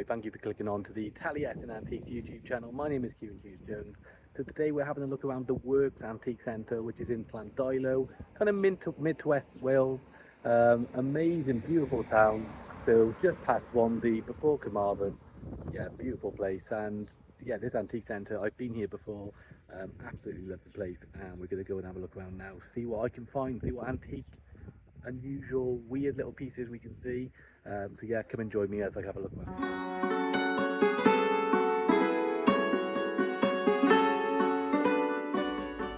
Hi, thank you for clicking on to the Taliesin Antiques YouTube channel. My name is Kieran Hughes Jones. So today we're having a look around the Works Antique Centre, which is in Llandeilo, kind of mid to west Wales. Amazing, beautiful town. So just past Swansea, before Carmarthen. Yeah, beautiful place. And yeah, this antique centre, I've been here before. Absolutely love the place, and we're going to go and have a look around now, see what I can find, see what antique, unusual, weird little pieces we can see. So yeah, come and join me as I have a look around.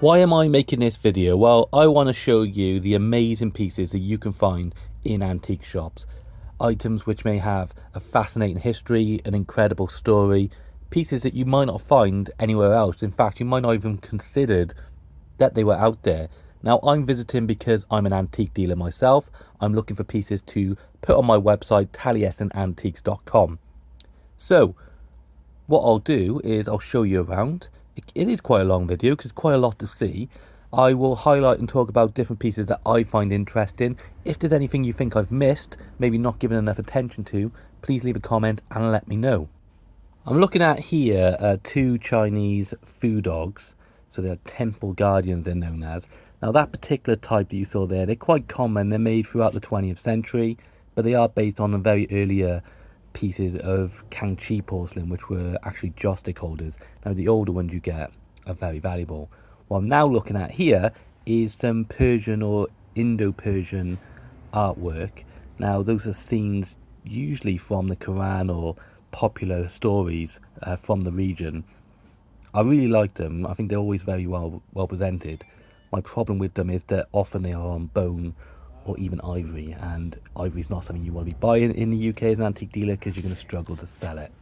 Why am I making this video? Well, I want to show you the amazing pieces that you can find in antique shops. Items which may have a fascinating history, an incredible story, pieces that you might not find anywhere else. In fact, you might not even considered that they were out there. Now, I'm visiting because I'm an antique dealer myself. I'm looking for pieces to put on my website, taliesinantiques.com. So, what I'll do is I'll show you around. It is quite a long video because it's quite a lot to see. I will highlight and talk about different pieces that I find interesting. If there's anything you think I've missed, maybe not given enough attention to, please leave a comment and let me know. I'm looking at here two Chinese food dogs. So they're temple guardians, they're known as. Now that particular type that you saw there, they're quite common. They're made throughout the 20th century, but they are based on the very earlier pieces of Kangxi porcelain, which were actually joss stick holders. Now the older ones you get are very valuable. What I'm now looking at here is some Persian or Indo-Persian artwork. Now those are scenes usually from the Quran or popular stories from the region. I really like them. I think they're always very well presented. My problem with them is that often they are on bone or even ivory, and ivory is not something you want to be buying in the UK as an antique dealer because you're going to struggle to sell it.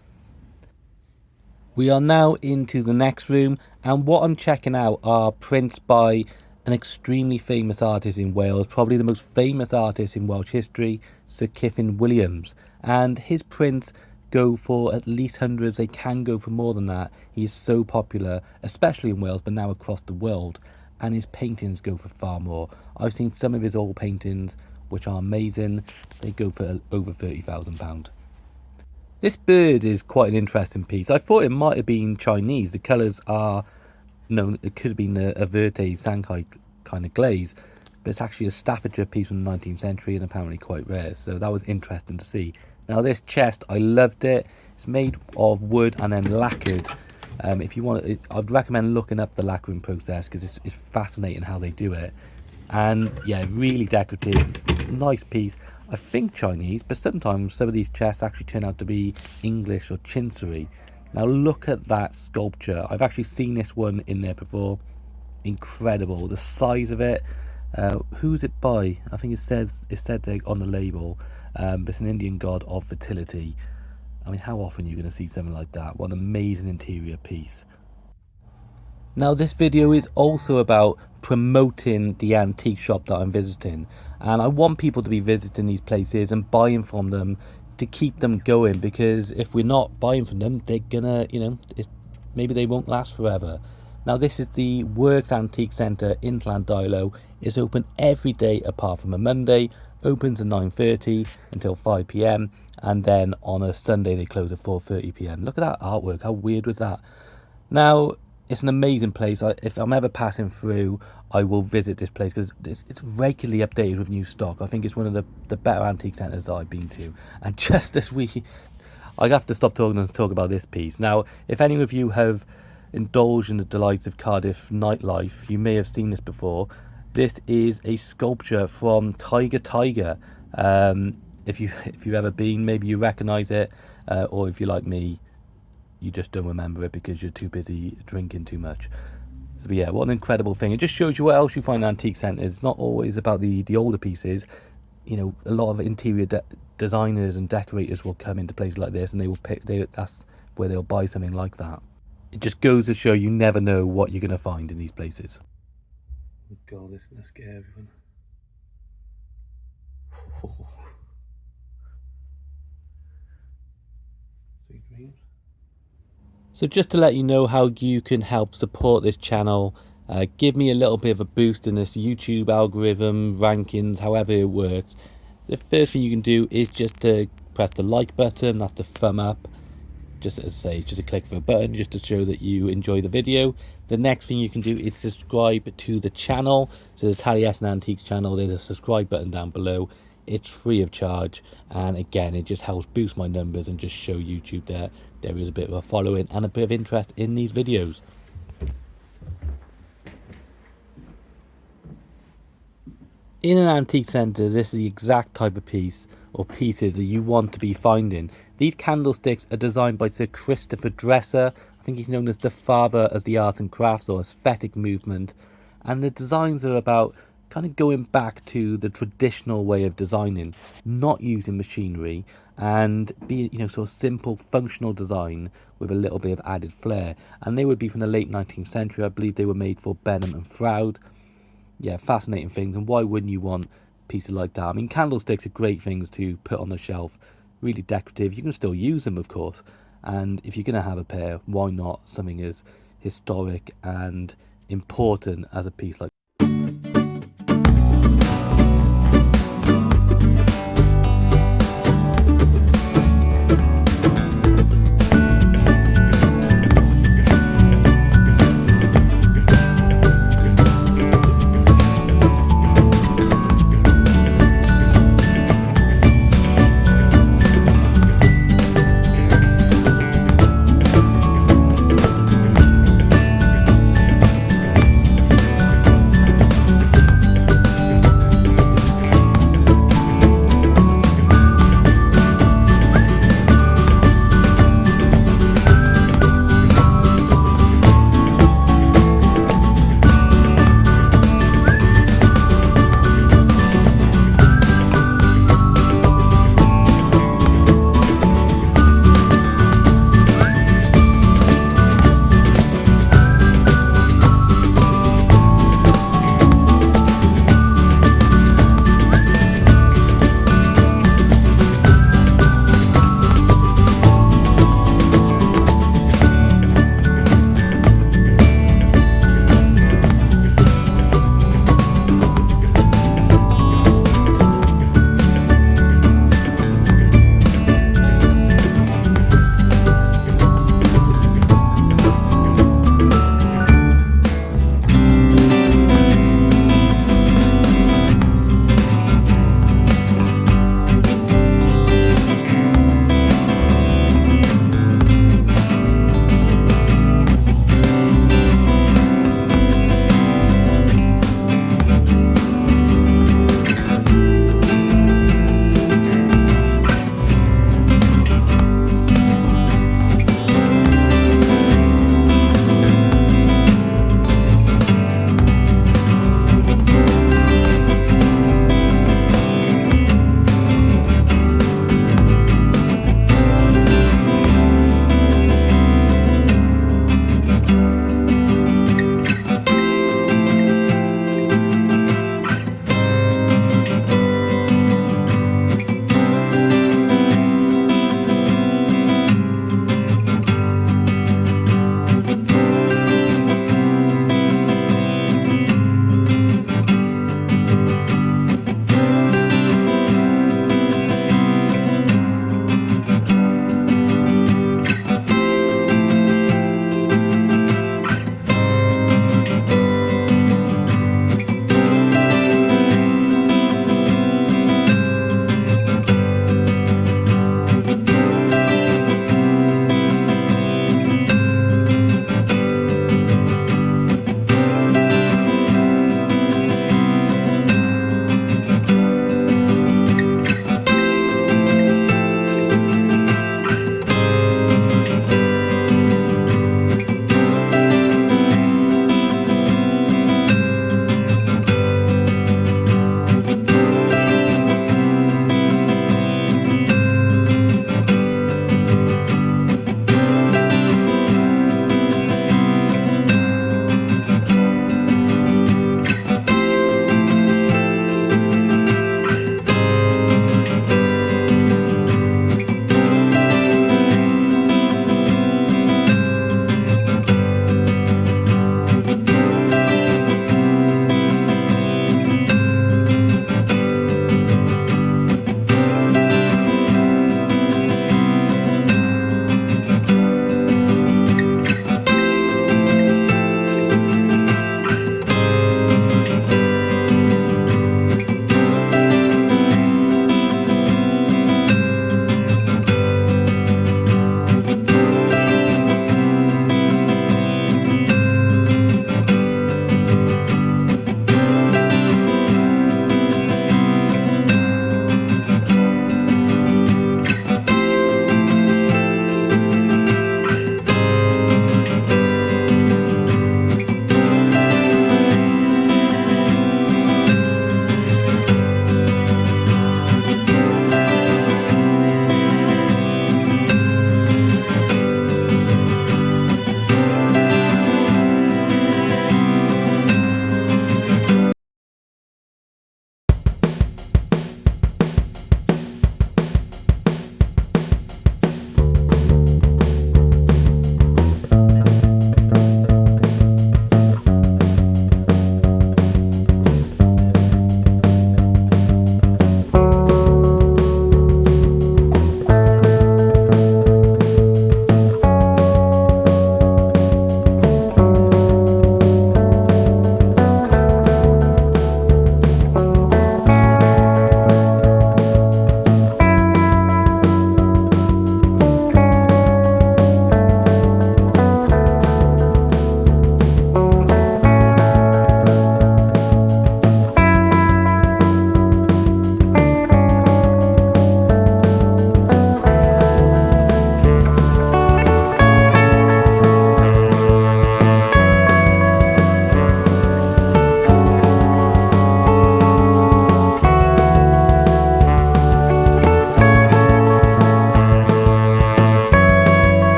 We are now into the next room, and what I'm checking out are prints by an extremely famous artist in Wales, probably the most famous artist in Welsh history, Sir Kyffin Williams, and his prints go for at least hundreds. They can go for more than that. He is so popular, especially in Wales, but now across the world, and his paintings go for far more. I've seen some of his old paintings which are amazing. They go for over £30,000. This bird is quite an interesting piece. I thought it might have been Chinese. The colours are known, it could have been a verte Sankai kind of glaze, but it's actually a Staffordshire piece from the 19th century and apparently quite rare, so that was interesting to see. Now this chest, I loved it. It's made of wood and then lacquered. If you want it, I'd recommend looking up the lacquering process because it's fascinating how they do it. And yeah, really decorative, nice piece. I think Chinese, but sometimes some of these chests actually turn out to be English or Chinsery. Now look at that sculpture. I've actually seen this one in there before. Incredible, the size of it. Who's it by? I think it said there on the label. But it's an Indian god of fertility. I mean, how often are you going to see something like that? What an amazing interior piece. Now this video is also about promoting the antique shop that I'm visiting, and I want people to be visiting these places and buying from them to keep them going, because if we're not buying from them, they're gonna, maybe they won't last forever. Now this is the Works Antique Centre in Llandeilo. It's open every day apart from a Monday. Opens at 9:30 until 5 p.m, and then on a Sunday they close at 4:30 p.m. Look at that artwork, how weird was that? Now it's an amazing place. If I'm ever passing through, I will visit this place because it's regularly updated with new stock. I think it's one of the better antique centres that I've been to. And just as I have to stop talking and talk about this piece. Now if any of you have indulged in the delights of Cardiff nightlife, you may have seen this before. This is a sculpture from Tiger. If you've ever been, maybe you recognise it, or if you're like me, you just don't remember it because you're too busy drinking too much. But yeah, what an incredible thing. It just shows you what else you find in antique centres. It's not always about the older pieces. A lot of interior designers and decorators will come into places like this, and they will that's where they'll buy something like that. It just goes to show you never know what you're going to find in these places. Oh God, this is going to scare everyone. Sweet dreams. So just to let you know how you can help support this channel, give me a little bit of a boost in this YouTube algorithm, rankings, however it works. The first thing you can do is just to press the like button, that's the thumb up, just as say, just a click of a button, just to show that you enjoy the video. The next thing you can do is subscribe to the channel, so the Taliesin Antiques channel. There's a subscribe button down below. It's free of charge, and again, it just helps boost my numbers and just show YouTube that there is a bit of a following and a bit of interest in these videos. In an antique centre, this is the exact type of piece or pieces that you want to be finding. These candlesticks are designed by Sir Christopher Dresser. I think he's known as the father of the art and crafts or aesthetic movement. And the designs are about kind of going back to the traditional way of designing, not using machinery, and be, sort of simple functional design with a little bit of added flair. And they would be from the late 19th century. I believe they were made for Benham and Froud. Yeah, fascinating things, and why wouldn't you want pieces like that? I mean, candlesticks are great things to put on the shelf, really decorative. You can still use them, of course, and if you're going to have a pair, why not something as historic and important as a piece like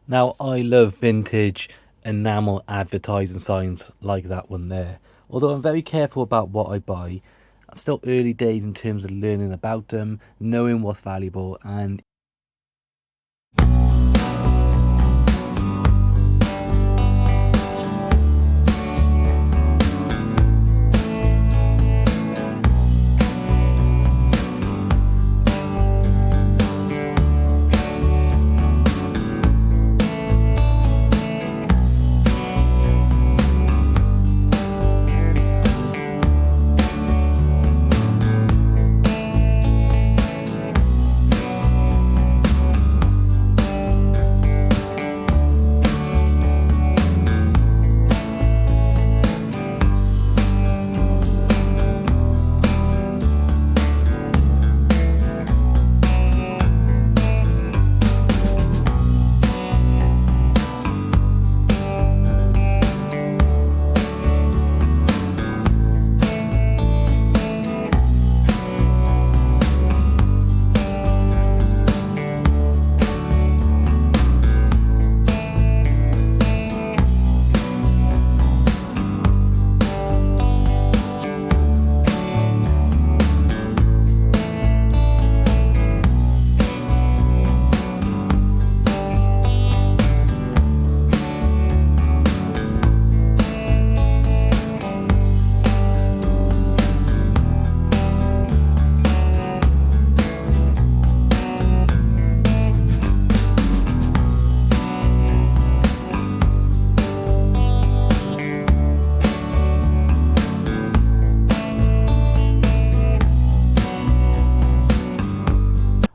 Now, I love vintage enamel advertising signs like that one there. Although I'm very careful about what I buy, I'm still early days in terms of learning about them, knowing what's valuable, and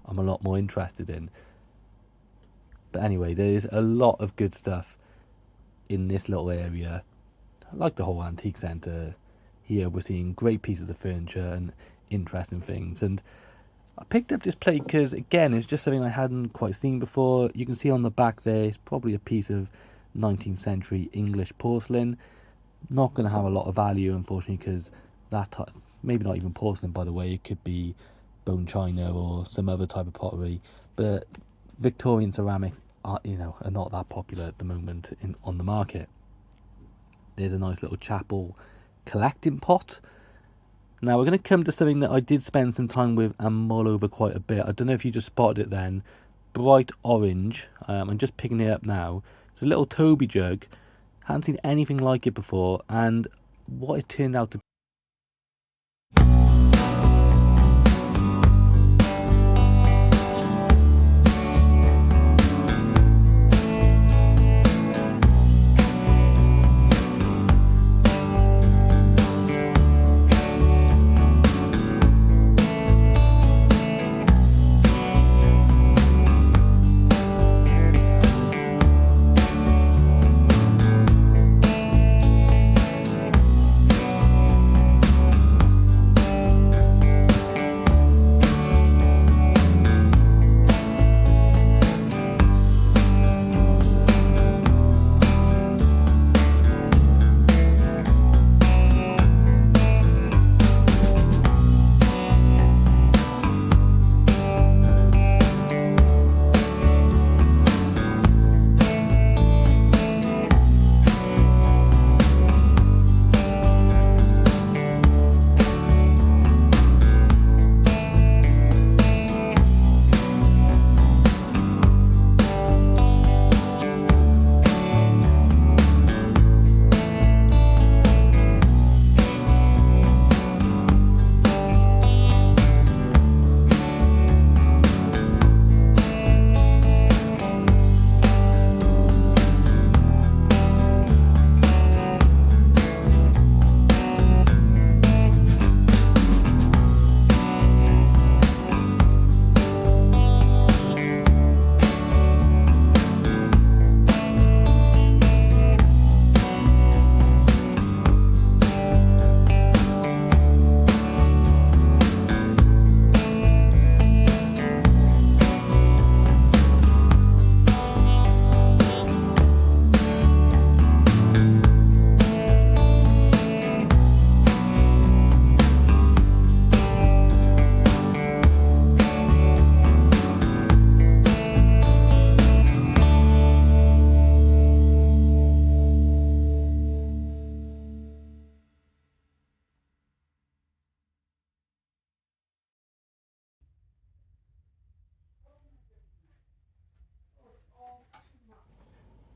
I'm a lot more interested in. But anyway, there's a lot of good stuff in this little area. I like the whole antique centre. Here we're seeing great pieces of furniture and interesting things. And I picked up this plate because, again, it's just something I hadn't quite seen before. You can see on the back there, it's probably a piece of 19th century English porcelain. Not going to have a lot of value, unfortunately, because maybe not even porcelain, by the way. It could be bone china or some other type of pottery. But Victorian ceramics are not that popular at the moment on the market. There's a nice little chapel collecting pot. Now we're going to come to something that I did spend some time with and mull over quite a bit. I don't know if you just spotted it then. Bright orange. I'm just picking it up now. It's a little Toby jug. Hadn't seen anything like it before, and what it turned out to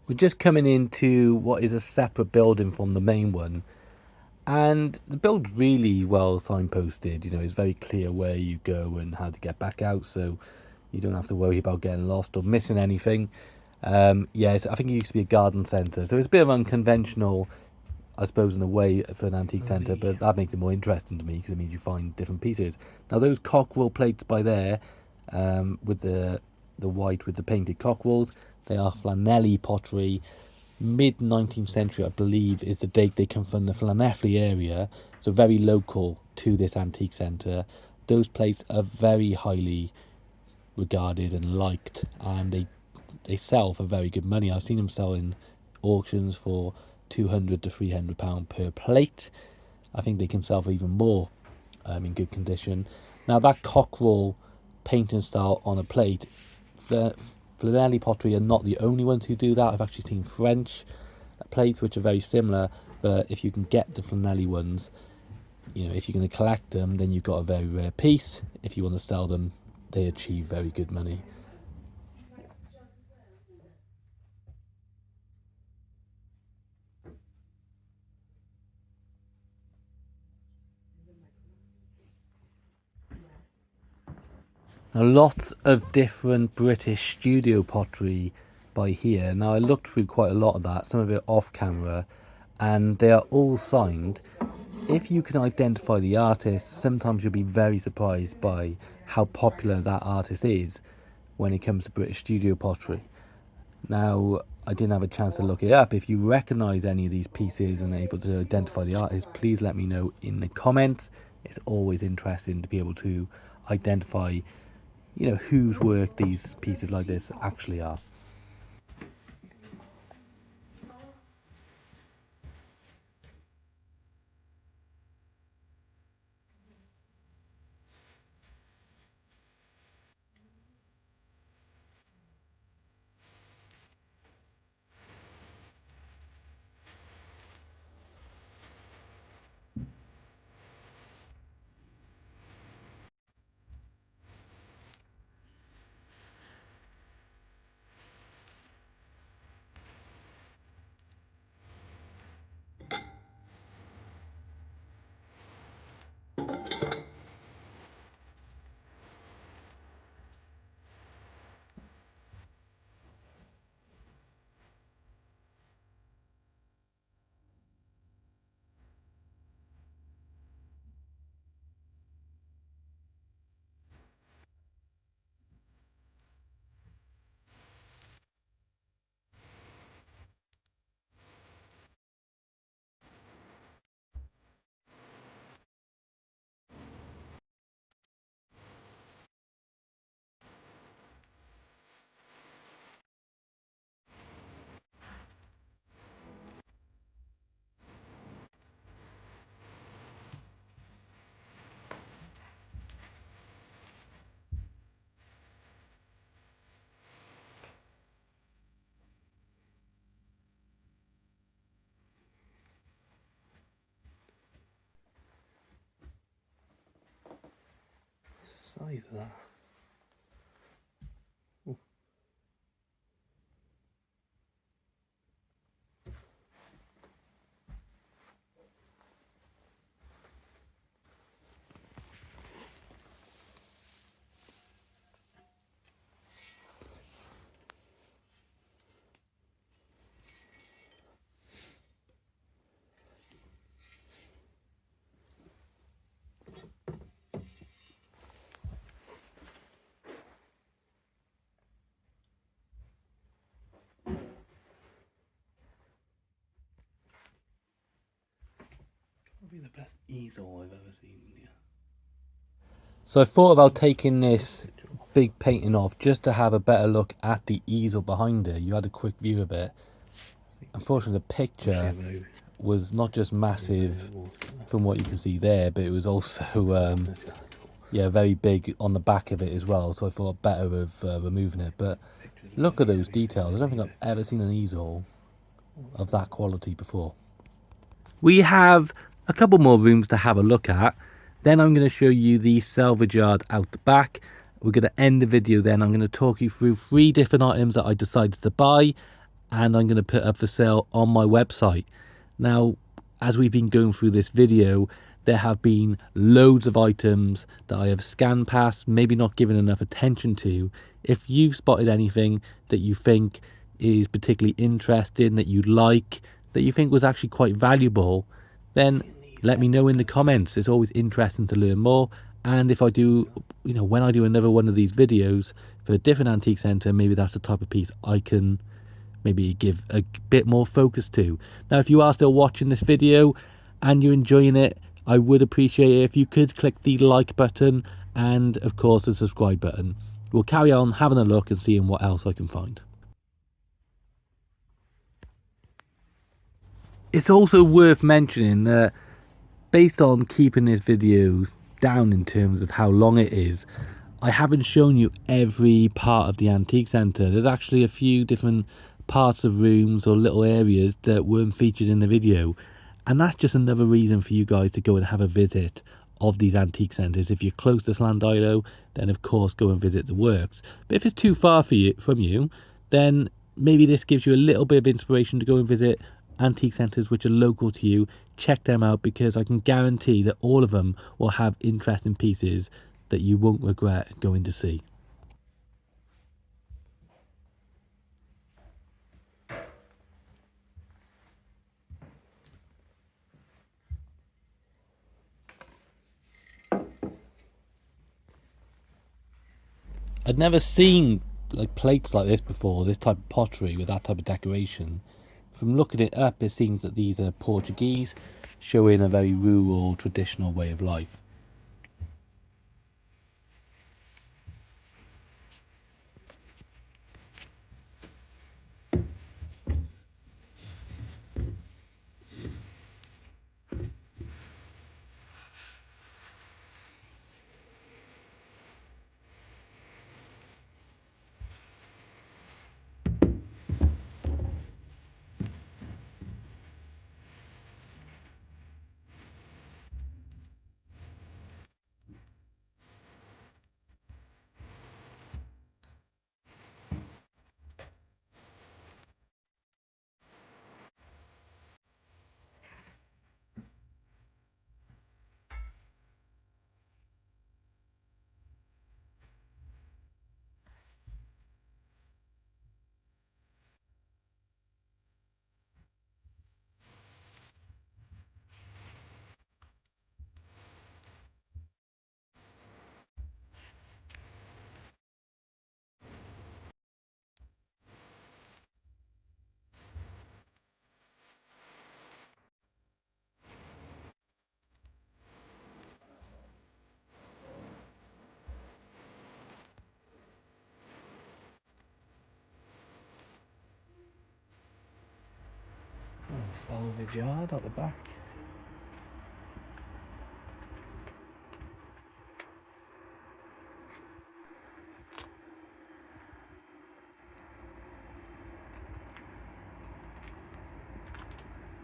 We're just coming into what is a separate building from the main one, and the build's really well signposted. You know, it's very clear where you go and how to get back out, so you don't have to worry about getting lost or missing anything. Yes, I think it used to be a garden centre, so it's a bit of unconventional, I suppose, in a way for an antique centre, but that makes it more interesting to me because it means you find different pieces. Now, those cockerel plates by there, with the white with the painted cockerels, they are Llandeilo pottery. Mid 19th century, I believe, is the date they come from the Llanelli area, so very local to this antique centre. Those plates are very highly regarded and liked, and they sell for very good money. I've seen them sell in auctions for £200 to £300 per plate. I think they can sell for even more, in good condition. Now, that cockerel painting style on a plate, the Llanelli pottery are not the only ones who do that. I've actually seen French plates which are very similar, but if you can get the Llanelli ones, you know, if you're going to collect them, then you've got a very rare piece. If you want to sell them, they achieve very good money. A lot of different British studio pottery by here. Now, I looked through quite a lot of that, some of it off camera, and they are all signed. If you can identify the artist, sometimes you'll be very surprised by how popular that artist is when it comes to British studio pottery. Now, I didn't have a chance to look it up. If you recognise any of these pieces and are able to identify the artist, please let me know in the comments. It's always interesting to be able to identify, you know, whose work these pieces like this actually are. Size of that. Probably the best easel I've ever seen here. So I thought about taking this big painting off just to have a better look at the easel behind it. You had a quick view of it. Unfortunately, the picture was not just massive from what you can see there, but it was also yeah, very big on the back of it as well. So I thought better of removing it. But look at those details. I don't think I've ever seen an easel of that quality before. We have a couple more rooms to have a look at. Then I'm going to show you the salvage yard out the back. We're going to end the video then. I'm going to talk you through 3 different items that I decided to buy, and I'm going to put up for sale on my website. Now, as we've been going through this video, there have been loads of items that I have scanned past, maybe not given enough attention to. If you've spotted anything that you think is particularly interesting, that you like, that you think was actually quite valuable, then let me know in the comments. It's always interesting to learn more. And if I do, when I do another one of these videos for a different antique centre, maybe that's the type of piece I can maybe give a bit more focus to. Now, if you are still watching this video and you're enjoying it, I would appreciate it if you could click the like button and, of course, the subscribe button. We'll carry on having a look and seeing what else I can find. It's also worth mentioning that based on keeping this video down in terms of how long it is, I haven't shown you every part of the antique centre. There's actually a few different parts of rooms or little areas that weren't featured in the video, and that's just another reason for you guys to go and have a visit of these antique centres. If you're close to Llandeilo, then of course go and visit the works. But if it's too far from you, then maybe this gives you a little bit of inspiration to go and visit antique centres which are local to you. Check them out, because I can guarantee that all of them will have interesting pieces that you won't regret going to see. I'd never seen plates like this before, this type of pottery with that type of decoration. From looking it up, it seems that these are Portuguese, showing a very rural, traditional way of life. Salvage yard at the back.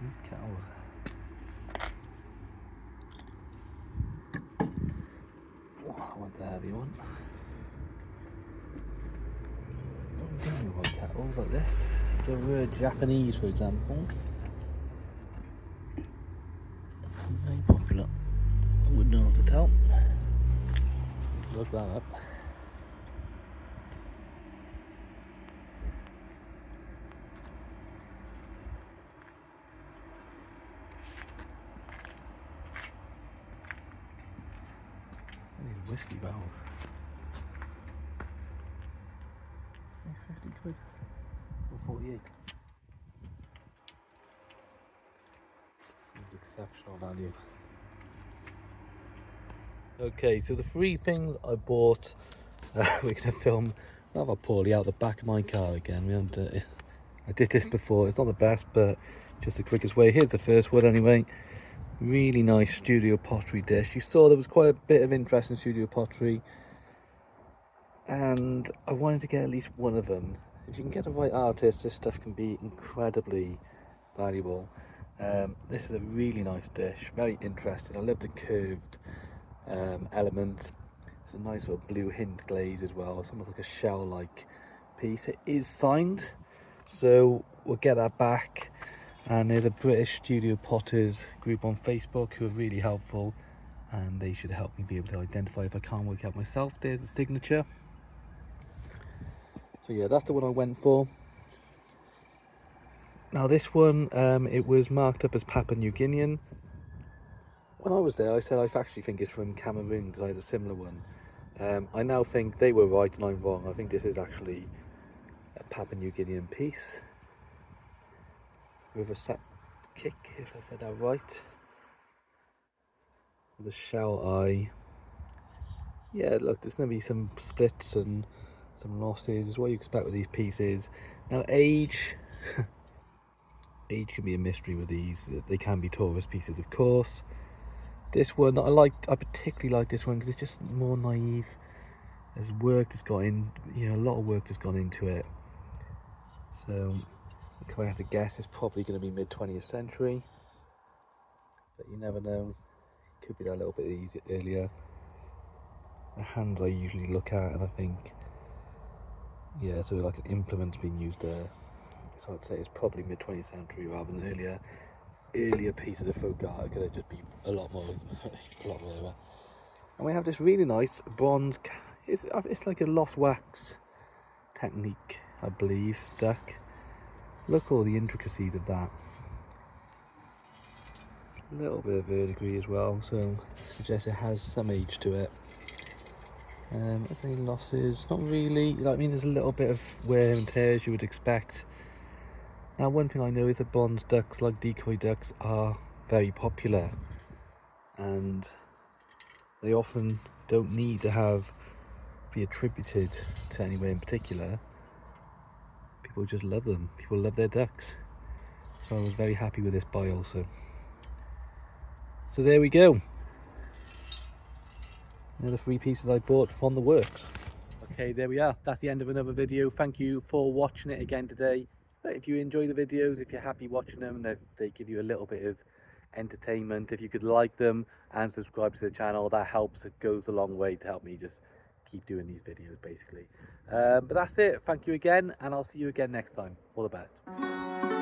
These kettles. Oh, that one's a heavy one. I don't know about kettles like this. If they were Japanese, for example, very popular. I wouldn't know how to tell. Look that up. I need whiskey barrels. 50 quid or 48. Exceptional value. Okay, so the three things I bought, we're going to film rather poorly out the back of my car again. We haven't, I did this before, it's not the best, but just the quickest way. Here's the first one anyway. Really nice studio pottery dish. You saw there was quite a bit of interest in studio pottery, and I wanted to get at least one of them. If you can get the right artist, this stuff can be incredibly valuable. This is a really nice dish, very interesting. I love the curved element. It's a nice sort of blue hint glaze as well. It's almost like a shell-like piece. It is signed, so we'll get that back. And there's a British Studio Potters group on Facebook who are really helpful, and they should help me be able to identify if I can't work out myself. There's a signature. So yeah, that's the one I went for. Now this one, it was marked up as Papua New Guinean. When I was there, I said I actually think it's from Cameroon because I had a similar one. I now think they were right and I'm wrong. I think this is actually a Papua New Guinean piece with a sap kick, if I said that right. With a shell eye. Yeah, look, there's going to be some splits and some losses. Is what you expect with these pieces. Now, age can be a mystery with these. They can be tourist pieces, of course. This one, I particularly like this one because it's just more naive. There's work that's got in, a lot of work that's gone into it. So, if I had to guess, it's probably going to be mid-20th century. But you never know. Could be that little bit earlier. The hands I usually look at, and I think, yeah, so like an implement's being used there. So I'd say it's probably mid-20th century rather than earlier pieces of folk art are going to just be a lot rarer. And we have this really nice bronze, it's like a lost wax technique, I believe, duck. Look at all the intricacies of that. A little bit of verdigris as well, so I suggest it has some age to it. Is there any losses? Not really. I mean, there's a little bit of wear and tear as you would expect. Now, one thing I know is that bronze ducks, like decoy ducks, are very popular, and they often don't need to be attributed to anywhere in particular. People just love them. People love their ducks. So I was very happy with this buy also. So there we go. Another 3 pieces I bought from the works. Okay, there we are. That's the end of another video. Thank you for watching it again today. If you enjoy the videos, if you're happy watching them, they give you a little bit of entertainment. If you could like them and subscribe to the channel, that helps. It goes a long way to help me just keep doing these videos, basically. But that's it. Thank you again, and I'll see you again next time. All the best.